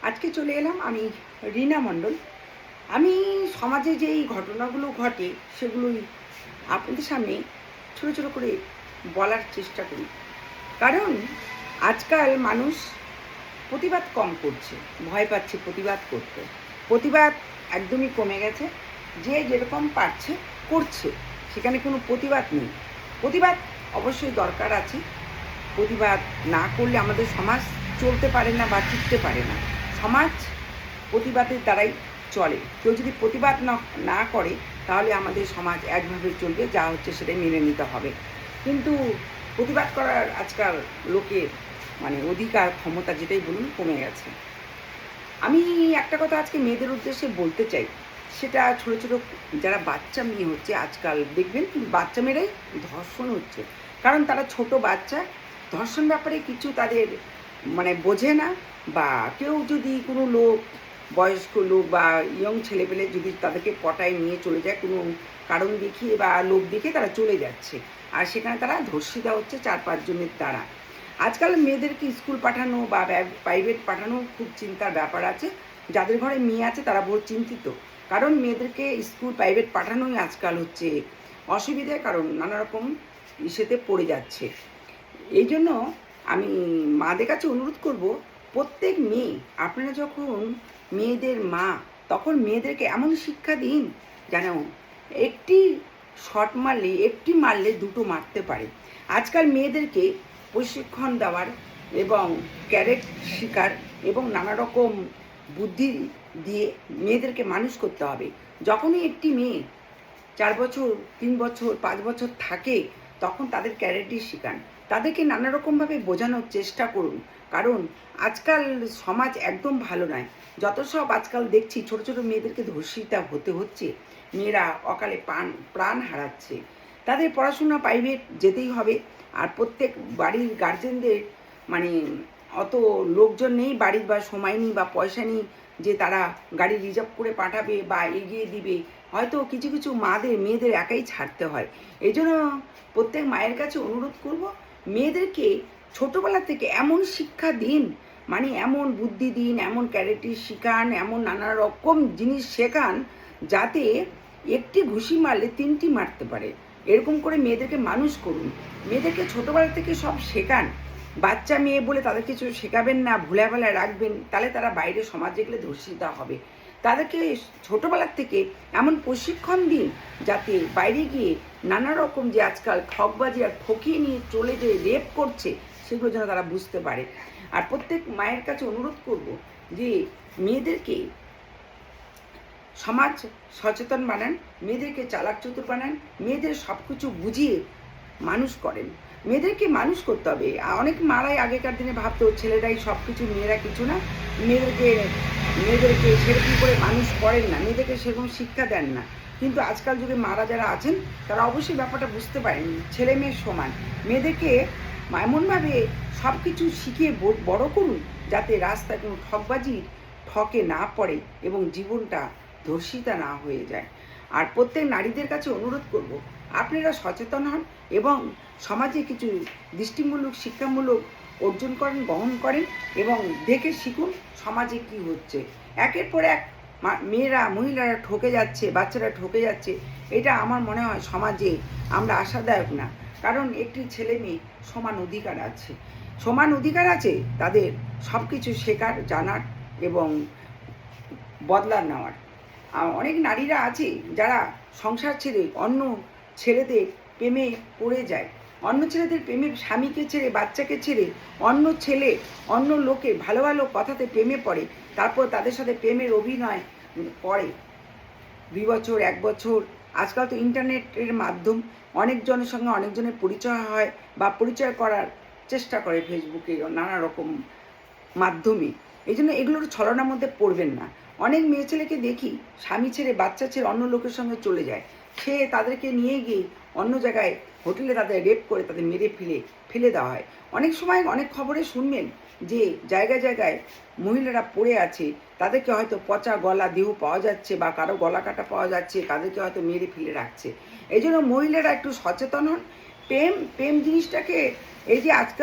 আজকে চলে এলাম আমি রীনা মণ্ডল। আমি সমাজে যেই ঘটনাগুলো ঘটে সেগুলোই আপনাদের সামনে ছোটো ছোটো করে বলার চেষ্টা করি। কারণ আজকাল মানুষ প্রতিবাদ কম করছে, ভয় পাচ্ছে প্রতিবাদ করতে। প্রতিবাদ একদমই কমে গেছে। যে যেরকম পারছে করছে, সেখানে কোনো প্রতিবাদ নেই। প্রতিবাদ অবশ্যই দরকার আছে। প্রতিবাদ না করলে আমাদের সমাজ চলতে পারে না বা টিকতে পারে না। সমাজ প্রতিবাদের দ্বারাই চলে। কেউ যদি প্রতিবাদ না করে তাহলে আমাদের সমাজ একভাবে চলবে, যা হচ্ছে সেটাই মেনে নিতে হবে। কিন্তু প্রতিবাদ করার আজকাল লোকের অধিকার ক্ষমতা যেটাই বলুন কমে গেছে। আমি একটা কথা আজকে মেয়েদের উদ্দেশ্যে বলতে চাই, সেটা ছোটো ছোটো যারা বাচ্চা মেয়ে হচ্ছে আজকাল দেখবেন বাচ্চা মেয়েরাই ধর্ষণ হচ্ছে। কারণ তারা ছোট বাচ্চা, ধর্ষণ ব্যাপারে কিছু তাদের বোঝে না। বা কেউ যদি কোনো লোক, বয়স্ক লোক বা ইয়ং ছেলেপেলে যদি তাদেরকে পটায় নিয়ে চলে যায় কোনো কারণ দেখিয়ে বা লোক দেখে, তারা চলে যাচ্ছে। আর সেখানে তারা ধর্ষিতা হচ্ছে 4-5 জনের দ্বারা। আজকাল মেয়েদেরকে স্কুল পাঠানো বা প্রাইভেট পাঠানো খুব চিন্তার ব্যাপার আছে। যাদের ঘরে মেয়ে আছে তারা বহু চিন্তিত। কারণ মেয়েদেরকে স্কুল প্রাইভেট পাঠানোই আজকাল হচ্ছে অসুবিধে, কারণ নানা রকম ইসেতে পড়ে যাচ্ছে। এই জন্য আমি মাদের কাছে অনুরোধ করব, প্রত্যেক মেয়ে, আপনারা যখন মেয়েদের মা, তখন মেয়েদেরকে এমন শিক্ষা দিন যেন একটি শট মারলে, একটি মারলে দুটো মারতে পারে। আজকাল মেয়েদেরকে প্রশিক্ষণ দেওয়ার এবং ক্যারেট শেখার এবং নানা রকম বুদ্ধি দিয়ে মেয়েদেরকে মানুষ করতে হবে। যখনই একটি মেয়ে 4 বছর, 3 বছর, 5 বছর থাকে, তখন তাদের ক্যারেটই শেখান। তাদেরকে নানা রকমভাবে বোঝানোর চেষ্টা করুন। কারণ আজকাল সমাজ একদম ভালো নয়। যত সব আজকাল দেখছি ছোট ছোট মেয়েদেরকে ধর্ষিতা হতে হচ্ছে, মেয়েরা অকালে প্রাণ হারাচ্ছে। তাদের পড়াশোনা প্রাইভেট যেতেই হবে। আর প্রত্যেক বাড়ির গার্জেনদের অত লোকজন নেই বাড়ির, বা সময় নেই বা পয়সা নেই যে তারা গাড়ি রিজার্ভ করে পাঠাবে বা এগিয়ে দিবে। হয়তো কিছু কিছু মেয়েদের একাই ছাড়তে হয়। এই জন্য প্রত্যেক মায়ের কাছে অনুরোধ করব, মেয়েদেরকে ছোটোবেলা থেকে এমন শিক্ষা দিন, এমন বুদ্ধি দিন, এমন ক্যারেক্টার শেখান, এমন নানা রকম জিনিস শেখান, যাতে একটি ঘুষি মারলে 3টি মারতে পারে। এরকম করে মেয়েদেরকে মানুষ করুন। মেয়েদেরকে ছোটোবেলা থেকে সব শেখান। বাচ্চা মেয়ে বলে তাদের কিছু শেখাবেন না, ভুলাভালায় রাখবেন, তাহলে তারা বাইরে সমাজে গেলে ধর্ষিতা হবে। তাদেরকে ছোটোবেলার থেকে এমন প্রশিক্ষণ দিন যাতে বাইরে গিয়ে নানা রকম যে আজকাল ঠকবাজি আর ঠকিয়ে নিয়ে চলে যে রেপ করছে, সেগুলো যেন তারা বুঝতে পারে। আর প্রত্যেক মায়ের কাছে অনুরোধ করব যে মেয়েদেরকে সমাজ সচেতন বানান, মেয়েদেরকে চালাক চতুর বানান, মেয়েদের সব কিছু বুঝিয়ে মানুষ করেন। মেয়েদেরকে মানুষ করতে হবে। অনেক মারাই আগেকার দিনে ভাবতো ছেলেরাই সব কিছু, মেয়েরা কিছু না। মেয়েদেরকে সেরকম করে মানুষ করেন না, মেয়েদেরকে সেরকম শিক্ষা দেন না। কিন্তু আজকাল যুগে মারা যারা আছেন তারা অবশ্যই ব্যাপারটা বুঝতে পারেন, ছেলে মেয়ের সমান। মেয়েদেরকে এমনভাবে সব কিছু শিখিয়ে বড় করুন যাতে রাস্তায় কোনো ঠকে না পড়ে এবং জীবনটা ধর্ষিতা না হয়ে যায়। আর প্রত্যেক নারীদের কাছে অনুরোধ করব, আপনারা সচেতন হন এবং সমাজে কিছু দৃষ্টিমূলক, শিক্ষামূলক অর্জন করেন, গ্রহণ করেন এবং দেখে শিখুন সমাজে কি হচ্ছে। একের পর এক মহিলারা ঠকে যাচ্ছে, বাচ্চারা ঠকে যাচ্ছে। এটা আমার মনে হয় সমাজে আমরা আশাদায়ক না। কারণ একটি ছেলে মেয়ে সমান অধিকার আছে, সমান অধিকার আছে তাদের সব কিছু শেখার, জানার এবং বদলা নেওয়ার। অনেক নারীরা আছে যারা সংসার ছেড়ে অন্য ছেলেদের প্রেমে পড়ে যায়, অন্য ছেলেদের প্রেমে, স্বামীকে ছেড়ে, বাচ্চাকে ছেড়ে অন্য ছেলে, অন্য লোকে ভালো ভালো কথাতে প্রেমে পড়ে, তারপর তাদের সাথে প্রেমের অভিনয় করে 2 বছর, 1 বছর। আজকাল তো ইন্টারনেটের মাধ্যম, অনেকজনের সঙ্গে অনেকজনের পরিচয় হয় বা পরিচয় করার চেষ্টা করে ফেসবুকে নানা রকম মাধ্যমে। এই জন্য এগুলোর ছলনার মধ্যে পড়বেন না। অনেক মেয়ে ছেলেকে দেখি স্বামী ছেড়ে, বাচ্চা ছেড়ে অন্য লোকের সঙ্গে চলে যায়। সে তাদেরকে নিয়ে গিয়ে অন্য জায়গায় হোটেলে তাদের রেপ করে তাদের মেরে ফেলে দেওয়া হয়। অনেক সময় অনেক খবরে শুনবেন যে জায়গায় জায়গায় মহিলারা পড়ে আছে, তাদেরকে হয়তো পচা গলা দেহ পাওয়া যাচ্ছে বা কারো গলা কাটা পাওয়া যাচ্ছে, তাদেরকে হয়তো মেরে ফেলে রাখছে। এই জন্য মহিলারা একটু সচেতন হন। প্রেম জিনিসটাকে, এই যে আজকাল